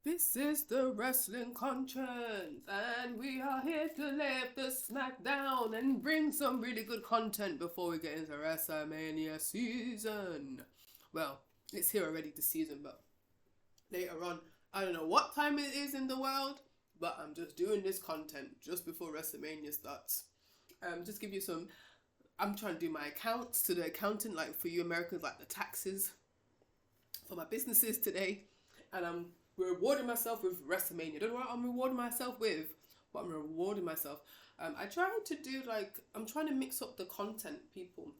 This is the wrestling conscience, and we are here to lay up the smack down and bring some really good content before we get into WrestleMania season. Well, it's here already this season, but later on, I don't know what time it is in the world, but I'm just doing this content just before WrestleMania starts. Just give you some. I'm trying to do my accounts to the accountant, like for you Americans, like the taxes for my businesses today, and I'm rewarding myself with WrestleMania. I don't know what I'm rewarding myself with, but I'm rewarding myself. I try to do I'm trying to mix up the content, people.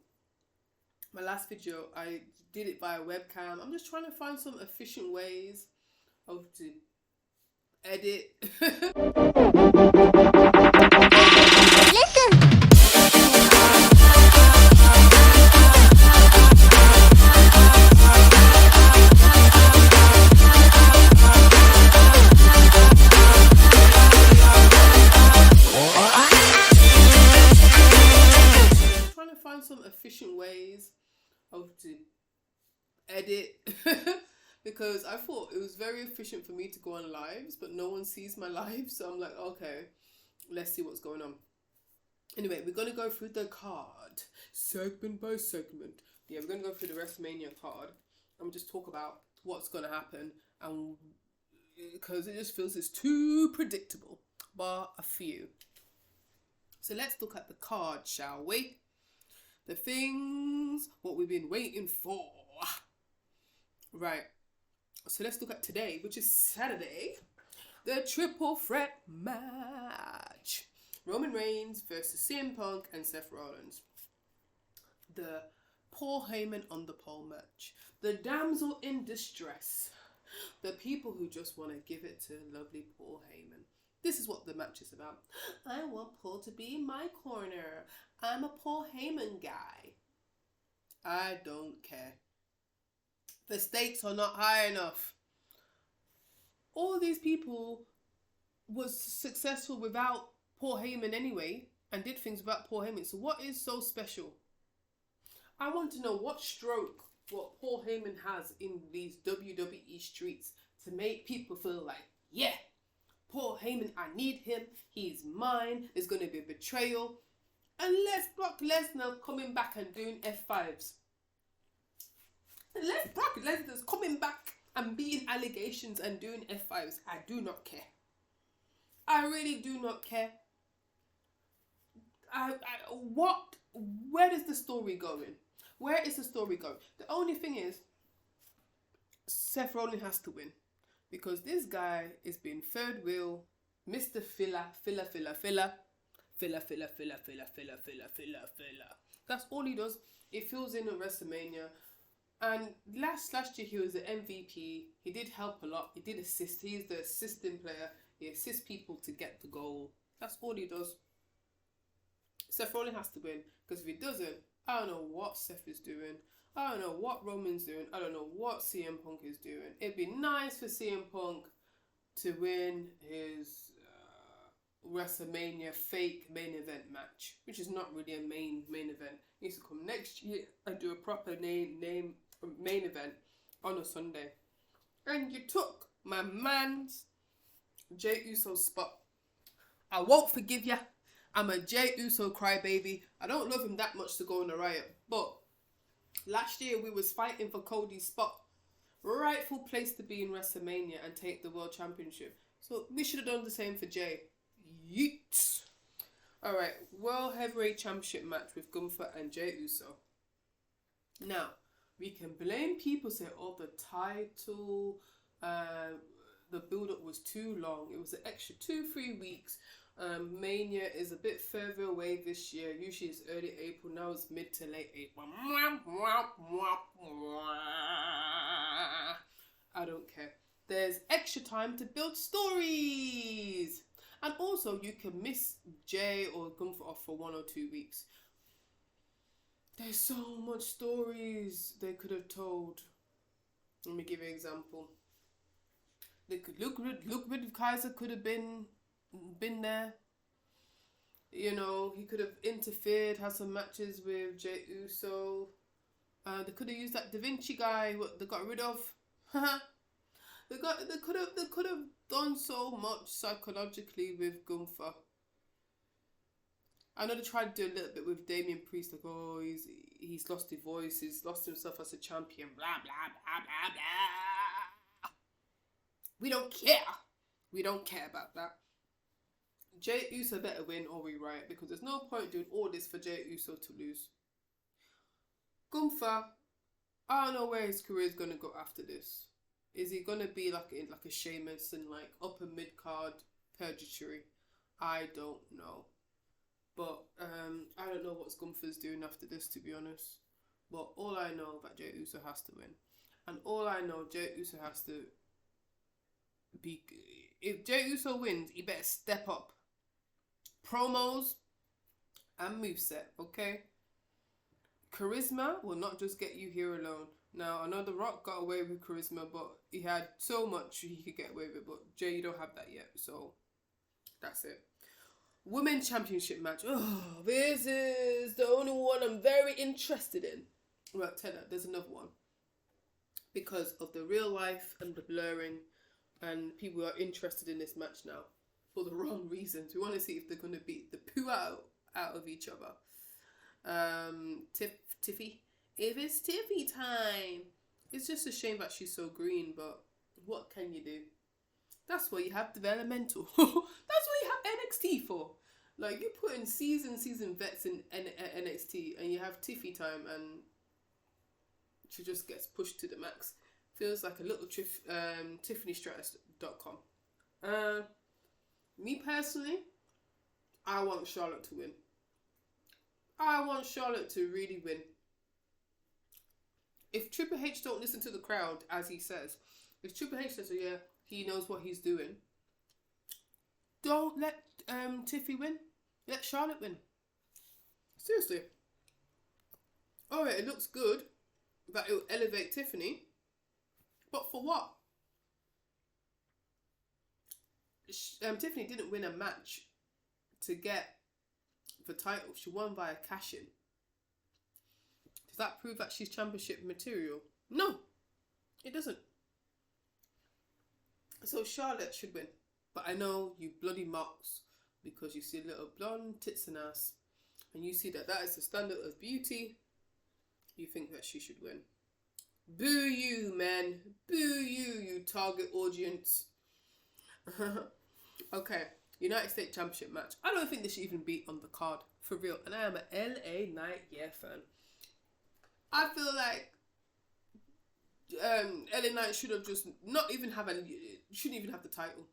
My last video, I did it via webcam. I'm just trying to find some efficient ways of to edit. Listen. Some efficient ways of to edit because I thought it was very efficient for me to go on lives, but no one sees my live, so I'm like, okay, let's see what's going on. Anyway, we're gonna go through the card segment by segment. Yeah, we're gonna go through the WrestleMania card and we'll just talk about what's gonna happen, and because it just feels it's too predictable, bar a few. So let's look at the card, shall we? The things, what we've been waiting for. Right. So let's look at today, which is Saturday. The triple threat match. Roman Reigns versus CM Punk and Seth Rollins. The Paul Heyman on the pole match. The damsel in distress. The people who just want to give it to lovely Paul Heyman. This is what the match is about. I want Paul to be in my corner. I'm a Paul Heyman guy. I don't care. The stakes are not high enough. All these people was successful without Paul Heyman anyway, and did things without Paul Heyman. So what is so special? I want to know what Paul Heyman has in these WWE streets to make people feel like, yeah, Paul Heyman, I need him. He's mine. There's going to be a betrayal. Unless Brock Lesnar coming back and doing F5s. Unless Brock Lesnar's coming back and beating allegations and doing F5s. I do not care. I really do not care. Where is the story going? Where is the story going? The only thing is, Seth Rollins has to win. Because this guy is being third wheel, Mr. Filler. That's all he does. It fills in at WrestleMania. And last year he was the MVP. He did help a lot. He did assist. He's the assisting player. He assists people to get the goal. That's all he does. Seth Rollins has to win. Because if he doesn't, I don't know what Seth is doing. I don't know what Roman's doing. I don't know what CM Punk is doing. It'd be nice for CM Punk to win his WrestleMania fake main event match, which is not really a main event. He needs to come next year and do a proper name main event on a Sunday. And you took my man's Jey Uso spot. I won't forgive ya. I'm a Jey Uso crybaby. I don't love him that much to go on a riot, but last year we was fighting for Cody's spot. Rightful place to be in WrestleMania and take the World Championship. So we should have done the same for Jey. Yeet. Alright, World Heavyweight Championship match with Gunther and Jey Uso. Now, we can blame people, say, oh, the title, the build-up was too long. It was an extra 2-3 weeks. Mania is a bit further away this year. Usually it's early April. Now it's mid to late April. I don't care. There's extra time to build stories. And also you can miss Jay or Gunther off for 1 or 2 weeks. There's so much stories they could have told. Let me give you an example. They could look with Kaiser could have been there. You know, he could have interfered, had some matches with Jey Uso. They could have used that Da Vinci guy, what they got rid of. They could have done so much psychologically with Gunther. I know they tried to do a little bit with Damian Priest, like, oh, he's lost his voice, he's lost himself as a champion, blah blah blah blah blah. We don't care. We don't care about that. Jey Uso better win or we riot, because there's no point doing all this for Jey Uso to lose. Gunther, I don't know where his career is gonna go after this. Is he gonna be like a Sheamus and like upper mid card purgatory? I don't know. But I don't know what Gunther's doing after this, to be honest. But all I know that Jey Uso has to win. And all I know, Jey Uso has to be... If Jey Uso wins, he better step up. Promos and moveset, okay? Charisma will not just get you here alone. Now, I know The Rock got away with charisma, but he had so much he could get away with. But Jey, you don't have that yet, so that's it. Women's Championship match. Oh, this is the only one I'm very interested in. Well, tell her, there's another one. Because of the real life and the blurring, and people are interested in this match now for the wrong reasons. We want to see if they're going to beat the poo out of each other. Tiffy. If it's Tiffy time. It's just a shame that she's so green, but what can you do? That's why you have developmental. That's what you have NXT for. Like, you put in season vets in NXT and you have Tiffy time and she just gets pushed to the max. Feels like a little TiffanyStratus.com. Me personally, I want Charlotte to win. I want Charlotte to really win. If Triple H don't listen to the crowd, as he says, if Triple H says, oh yeah, he knows what he's doing, don't let Tiffy win. Let Charlotte win. Seriously. Alright, it looks good that it will elevate Tiffany, but for what? Tiffany didn't win a match to get the title. She won via cash-in. Does that prove that she's championship material? No, it doesn't. So Charlotte should win. But I know you bloody mocks because you see little blonde tits and ass and you see that that is the standard of beauty. You think that she should win. Boo you, man. Boo you, you target audience. Okay, United States Championship match. I don't think they should even be on the card. For real. And I am an LA Knight fan. I feel like LA Knight should have just shouldn't even have the title.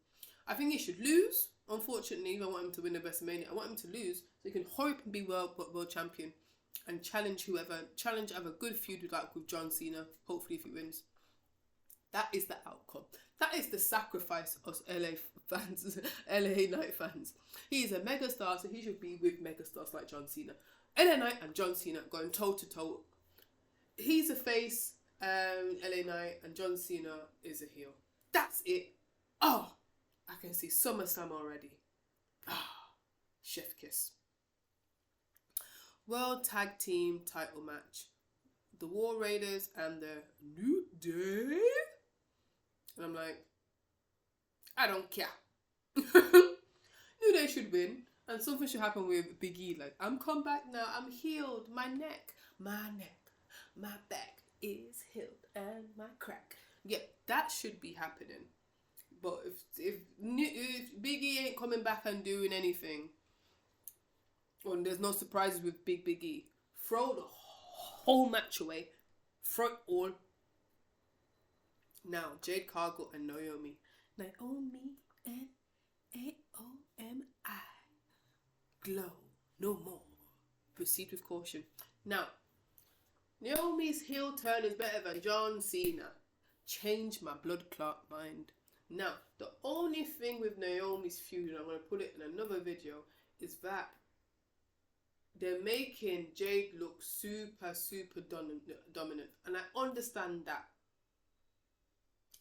I think he should lose. Unfortunately, I want him to win the WrestleMania. I want him to lose so he can hurry up and be world champion and challenge have a good feud with John Cena. Hopefully, if he wins, that is the outcome. That is the sacrifice of LA fans, LA Knight fans. He is a megastar, so he should be with megastars like John Cena. LA Knight and John Cena going toe to toe. He's a face, LA Knight, and John Cena is a heel. That's it. Oh, I can see SummerSlam already. Ah, chef kiss. World Tag Team title match. The War Raiders and the New Day. And I'm like, I don't care. New Day should win. And something should happen with Big E. Like, I'm come back now. I'm healed. My neck, my back is healed. And my crack. Yeah, that should be happening. But if Big E ain't coming back and doing anything, or there's no surprises with Big E, throw the whole match away. Throw it all. Now, Jade Cargill and Naomi. Naomi and Naomi. Glow no more. Proceed with caution. Now, Naomi's heel turn is better than John Cena. Change my blood clot mind. Now, the only thing with Naomi's feud, and I'm going to put it in another video, is that they're making Jade look super dominant. And I understand that.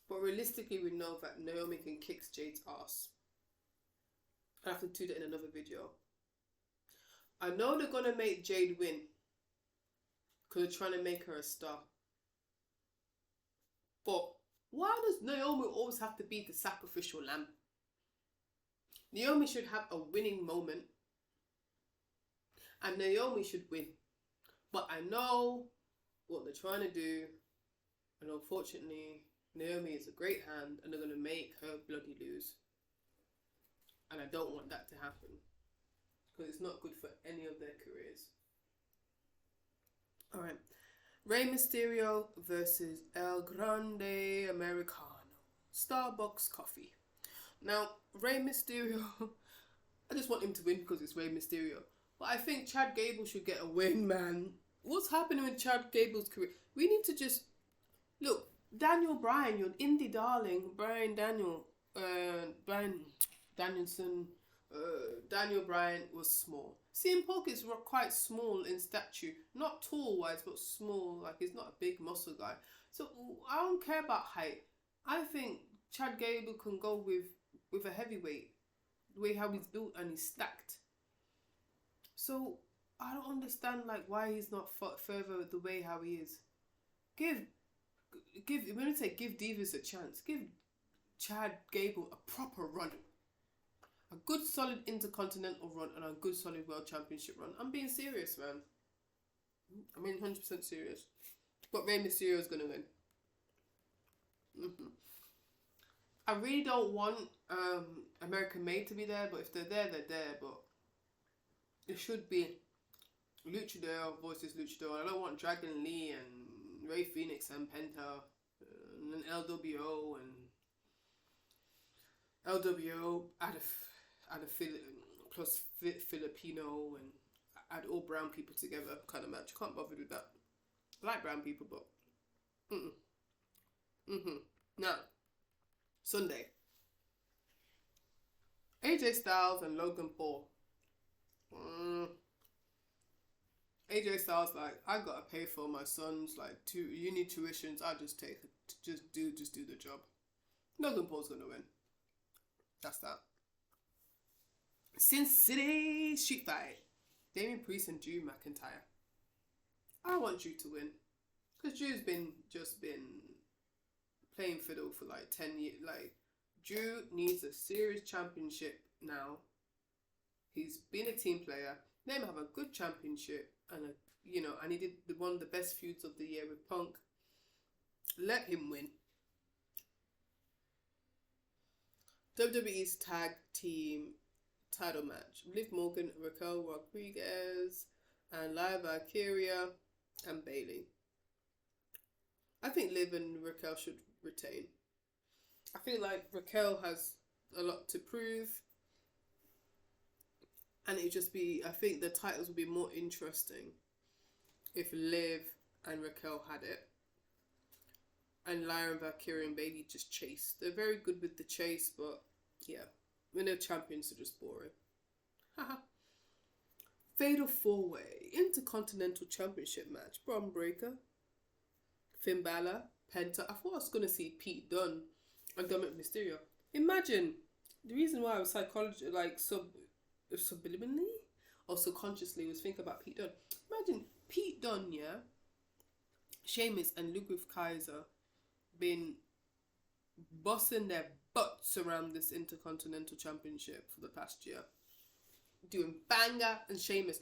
But realistically, we know that Naomi can kick Jade's ass. I have to do that in another video. I know they're going to make Jade win. Because they're trying to make her a star. But Why does Naomi always have to be the sacrificial lamb? Naomi should have a winning moment. And Naomi should win. But I know what they're trying to do. And unfortunately, Naomi is a great hand. And they're going to make her bloody lose. And I don't want that to happen. Because it's not good for any of their careers. Alright. Rey Mysterio versus El Grande Americano. Starbucks coffee. Now, Rey Mysterio, I just want him to win because it's Rey Mysterio. But I think Chad Gable should get a win, man. What's happening with Chad Gable's career? We need to just... Look, Daniel Bryan, your indie darling, Bryan Danielson, Daniel Bryan was small. CM Punk is quite small in stature. Not tall-wise, but small. Like, he's not a big muscle guy. So, I don't care about height. I think Chad Gable can go with a heavyweight. The way how he's built and he's stacked. So, I don't understand, like, why he's not further the way how he is. Give, when I say give Divas a chance, give Chad Gable a proper run. A good solid Intercontinental run and a good solid World Championship run. I'm being serious, man. I mean, 100% serious. But Rey Mysterio is going to win. I really don't want American Made to be there, but if they're there, they're there. But it should be Luchador versus Luchador. I don't want Dragon Lee and Rey Fenix and Penta and LWO and LWO plus Filipino and add all brown people together kind of match. Can't bother with that. I like brown people, but Now, Sunday. AJ Styles and Logan Paul. AJ Styles like, I gotta pay for my son's like uni tuitions. I just do the job. Logan Paul's gonna win. That's that. Sin City Street Fight. Damien Priest and Drew McIntyre. I want Drew to win. Because Drew's been playing fiddle for like 10 years. Like, Drew needs a serious championship now. He's been a team player. Let him have a good championship. And, and he did one of the best feuds of the year with Punk. Let him win. WWE's tag team title match. Liv Morgan, Raquel Rodriguez, and Lyra Valkyria and Bayley. I think Liv and Raquel should retain. I feel like Raquel has a lot to prove. And it'd just be, I think the titles would be more interesting if Liv and Raquel had it. And Lyra and Valkyria and Bayley just chase. They're very good with the chase, but yeah. When they're champions, they're just boring. Haha. Fatal 4-way Intercontinental Championship match. Braun Breaker, Finn Balor, Penta. I thought I was going to see Pete Dunne and Dominic Mysterio. Imagine, the reason why I was subliminally or subconsciously was thinking about Pete Dunne. Imagine Pete Dunne, yeah, Sheamus and Ludwig Kaiser been busting their butts around this Intercontinental Championship for the past year. Doing banger and Sheamus.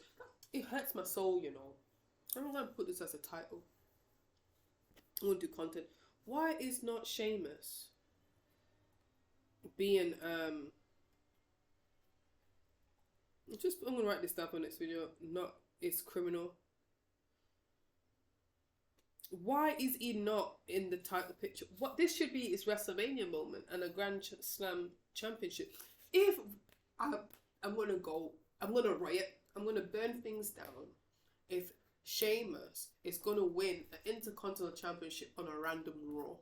It hurts my soul, you know. I'm going to put this as a title. I want to do content. Why is not Sheamus being I'm going to write this down for the next video. Not, it's criminal. Why is he not in the title picture? What this should be is WrestleMania moment and a Grand Slam championship. If I'm going to riot. I'm going to burn things down. If Sheamus is going to win an Intercontinental Championship on a random Raw,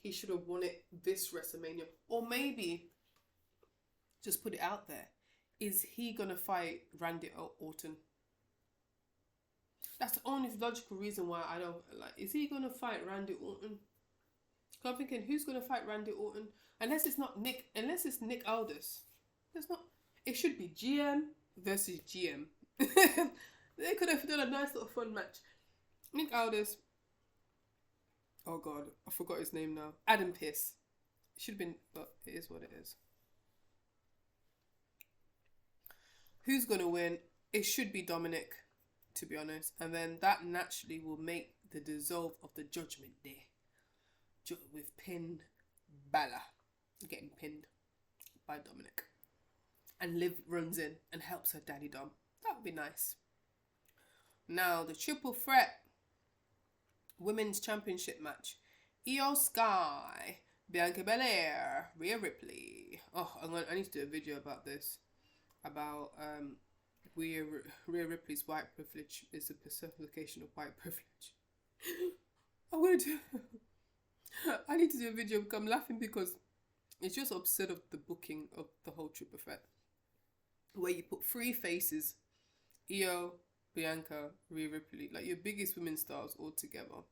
he should have won it this WrestleMania. Or maybe, just put it out there, is he going to fight Randy Orton? That's the only logical reason why I don't like. Is he going to fight Randy Orton? I'm thinking, who's going to fight Randy Orton? Unless it's Nick Aldis. There's not. It should be GM versus GM. They could have done a nice little fun match. Nick Aldis Oh God, I forgot his name now. Adam Pearce. It should have been, but it is what it is. Who's gonna win? It should be Dominic, to be honest, and then that naturally will make the dissolve of the Judgment Day with Pin Balor getting pinned by Dominic, and Liv runs in and helps her daddy Dom. That would be nice. Now the triple threat women's championship match: Io Sky, Bianca Belair, Rhea Ripley. Oh, I need to do a video about this. About Rhea Ripley's white privilege is a personification of white privilege. I need to do a video because I'm laughing because it's just upset of the booking of the whole triple threat, where you put three faces: Io, Bianca, Rhea Ripley, like your biggest women stars all together.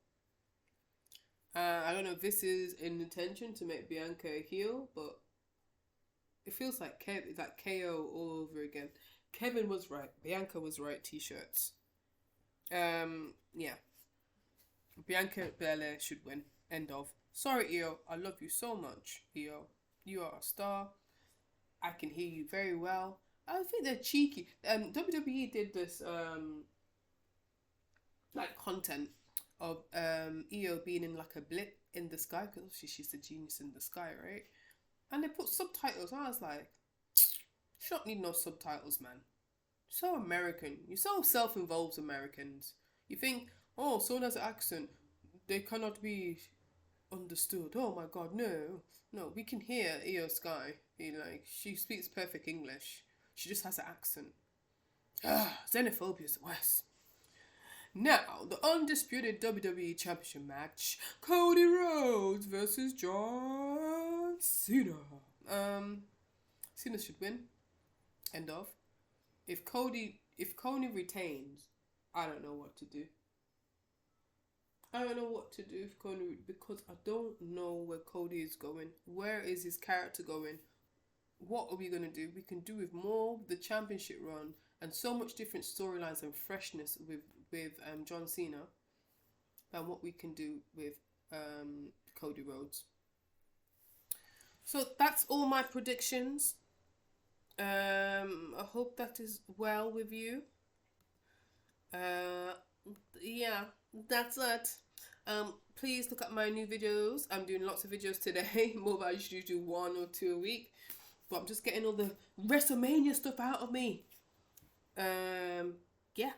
I don't know if this is an intention to make Bianca a heel, but it feels like KO all over again. Kevin was right. Bianca was right. T-shirts. Yeah. Bianca Belair should win. End of. Sorry, Io. I love you so much, Io. You are a star. I can hear you very well. I think they're cheeky. WWE did this like content of Io being in like a blip in the sky, because obviously she's the genius in the sky, right? And they put subtitles. I was like, you don't need no subtitles, man. So American. You're so self-involved, Americans. You think, oh, someone has an accent, they cannot be understood. Oh my God, no. No, we can hear Io Sky. Like, she speaks perfect English. She just has an accent. Xenophobia is the worst. Now, the undisputed WWE Championship match: Cody Rhodes versus John Cena. Cena should win. End of. If Cody retains, I don't know what to do. I don't know what to do if Cody, because I don't know where Cody is going. Where is his character going? What are we gonna do? We can do with more the championship run and so much different storylines and freshness with John Cena than what we can do with Cody Rhodes. So that's all my predictions. I hope that is well with you. Yeah, that's it. Please look at my new videos. I'm doing lots of videos today, more than I usually do 1 or 2 a week. But I'm just getting all the WrestleMania stuff out of me. Yeah.